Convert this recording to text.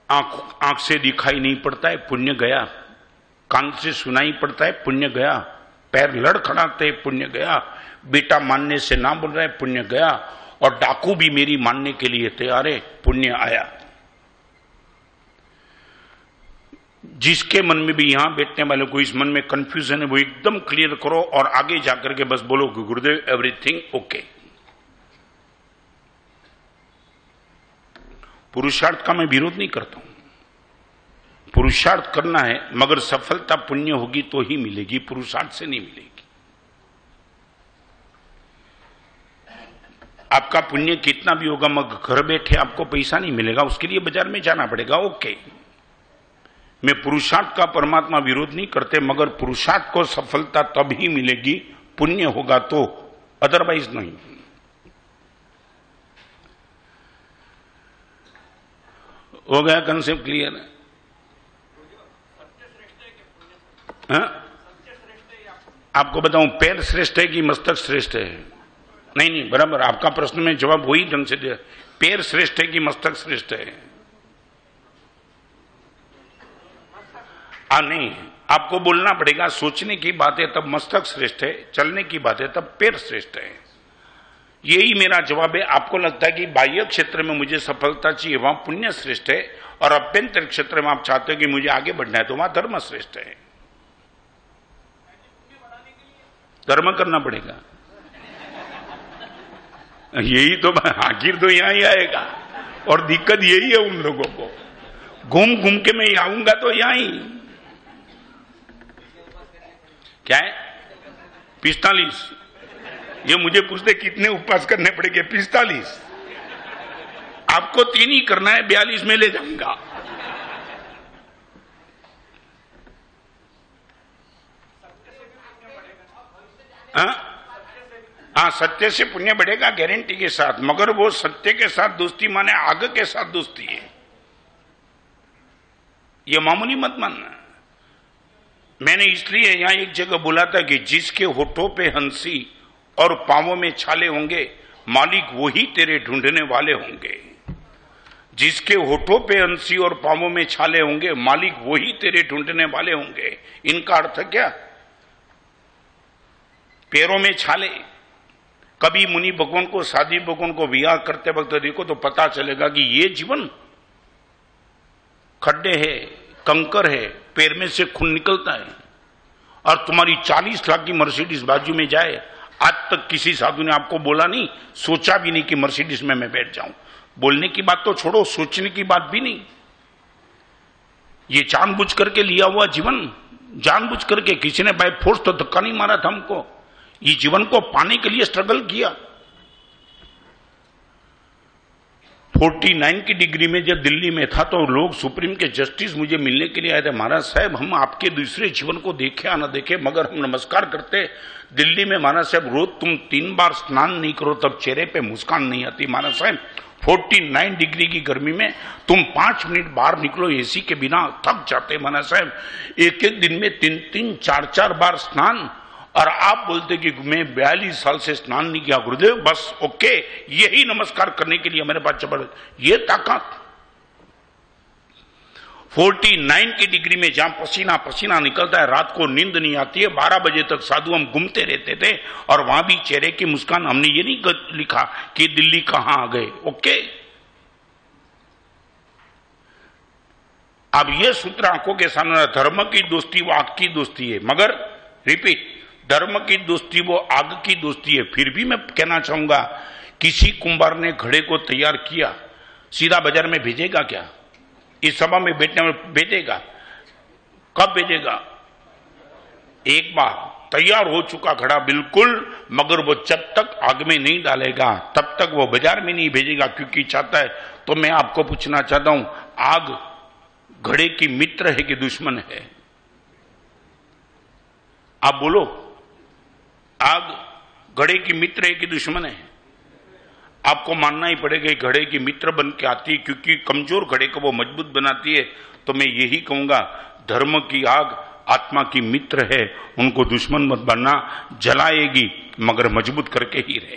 आंख से दिखाई नहीं पड़ता है, पुण्य गया। कान से सुनाई पड़ता है, पुण्य गया। पैर लड़खड़ाते, पुण्य गया। बेटा मानने से ना बोल रहा है, पुण्य गया। और डाकू भी मेरी मानने के लिए तैयार है, पुण्य आया। जिसके मन में भी यहां बैठने वालों को इस मन में कंफ्यूजन है, वो एकदम क्लियर करो और आगे जाकर के बस बोलो कि गुरुदेव एवरीथिंग ओके। पुरुषार्थ का मैं विरोध नहीं करता हूं, पुरुषार्थ करना है, मगर सफलता पुण्य होगी तो ही मिलेगी, पुरुषार्थ से नहीं मिलेगी। आपका पुण्य कितना भी होगा मगर घर बैठे आपको पैसा नहीं मिलेगा, उसके लिए बाजार में जाना पड़ेगा, ओके। मैं पुरुषार्थ का परमात्मा विरोध नहीं करते, मगर पुरुषार्थ को सफलता तब ही मिलेगी, पुण्य होगा तो, अदरवाइज नहीं। हो गया कंसेप्ट क्लियर है? आपको बताऊं, पैर श्रेष्ठ है कि मस्तक श्रेष्ठ है? नहीं नहीं, बराबर, आपका प्रश्न में जवाब वही ढंग से दिया। पैर श्रेष्ठ है कि मस्तक श्रेष्ठ है? नहीं, आपको बोलना पड़ेगा, सोचने की बात है तब मस्तक श्रेष्ठ है, चलने की बात है तब पैर श्रेष्ठ है। यही मेरा जवाब है। आपको लगता है कि बाह्य क्षेत्र में मुझे सफलता चाहिए, वहां पुण्य श्रेष्ठ है, और अभ्यंतर क्षेत्र में आप चाहते हो कि मुझे आगे बढ़ना है तो वहां धर्म श्रेष्ठ है। धर्म करना पड़ेगा, यही तो आखिर तो यहां ही आएगा। और दिक्कत यही है उन लोगों को, घूम घूम के मैं आऊंगा तो यहां ही क्या है 45। ये मुझे पूछते कितने उपवास करने पड़ेंगे? 45। आपको 3 ही करना है, 42 में ले जाऊंगा। हाँ, सत्य से पुण्य बढ़ेगा गारंटी के साथ, मगर वो सत्य के साथ दोस्ती माने आग के साथ दोस्ती है, ये मामूली मत मानना। मैंने इसलिए यहां एक जगह बोला था कि जिसके होठों पे हंसी और पांवों में छाले होंगे, मालिक वही तेरे ढूंढने वाले होंगे। जिसके होठों पे हंसी और पांवों में छाले होंगे, मालिक वही तेरे ढूंढने वाले होंगे। इनका अर्थ क्या? पैरों में छाले। कभी मुनि भगवान को, साधी भगवान को विवाह करते वक्त देखो तो पता चलेगा कि ये जीवन खड्डे है, कंकर है, पैर में से खून निकलता है। और तुम्हारी 40 लाख की मर्सिडीज बाजू में जाए, आज तक किसी साधु ने आपको बोला नहीं, सोचा भी नहीं कि मर्सिडीज में मैं बैठ जाऊं। बोलने की बात तो छोड़ो, सोचने की बात भी नहीं। ये जानबूझ करके लिया हुआ जीवन, जानबूझ करके, किसी ने बाय फोर्स तो धक्का नहीं मारा था हमको, ये जीवन को पाने के लिए स्ट्रगल किया। 49 की डिग्री में जब दिल्ली में था तो लोग सुप्रीम के जस्टिस मुझे मिलने के लिए आए थे। महाराज साहब, हम आपके दूसरे जीवन को देखे या ना देखे, मगर हम नमस्कार करते। दिल्ली में महाराज साहब, रोज तुम 3 बार स्नान नहीं करो तब चेहरे पे मुस्कान नहीं आती। महाराज साहब, 49 डिग्री की गर्मी में तुम 5 मिनट बाहर निकलो एसी के बिना, थक जाते। महाराज साहब, एक एक दिन में 3-3, 4-4 बार स्नान, और आप बोलते कि मैं 42 साल से स्नान नहीं किया। गुरुदेव बस ओके, यही नमस्कार करने के लिए मेरे पास जबरदस्त ये ताकत। 49 की डिग्री में जहां पसीना पसीना निकलता है, रात को नींद नहीं आती है, 12 बजे तक साधु हम घूमते रहते थे, और वहां भी चेहरे की मुस्कान। हमने ये नहीं लिखा कि दिल्ली कहां आ गए, ओके। अब ये सूत्र आंखों के सामने, धर्म की दोस्ती वो आग की दोस्ती है, मगर रिपीट, धर्म की दोस्ती वो आग की दोस्ती है। फिर भी मैं कहना चाहूंगा, किसी कुंभार ने घड़े को तैयार किया, सीधा बाजार में भेजेगा क्या? इस सभा में बैठने में भेजेगा? कब भेजेगा? एक बार तैयार हो चुका घड़ा बिल्कुल, मगर वो जब तक आग में नहीं डालेगा तब तक वो बाजार में नहीं भेजेगा, क्योंकि चाहता है। तो मैं आपको पूछना चाहता हूं, आग घड़े की मित्र है कि दुश्मन है? आप बोलो, आग घड़े की मित्र है कि दुश्मन है? आपको मानना ही पड़ेगा घड़े की मित्र बन के आती है, क्योंकि कमजोर घड़े को वो मजबूत बनाती है। तो मैं यही कहूंगा, धर्म की आग आत्मा की मित्र है, उनको दुश्मन मत बनना, जलाएगी मगर मजबूत करके ही रहे।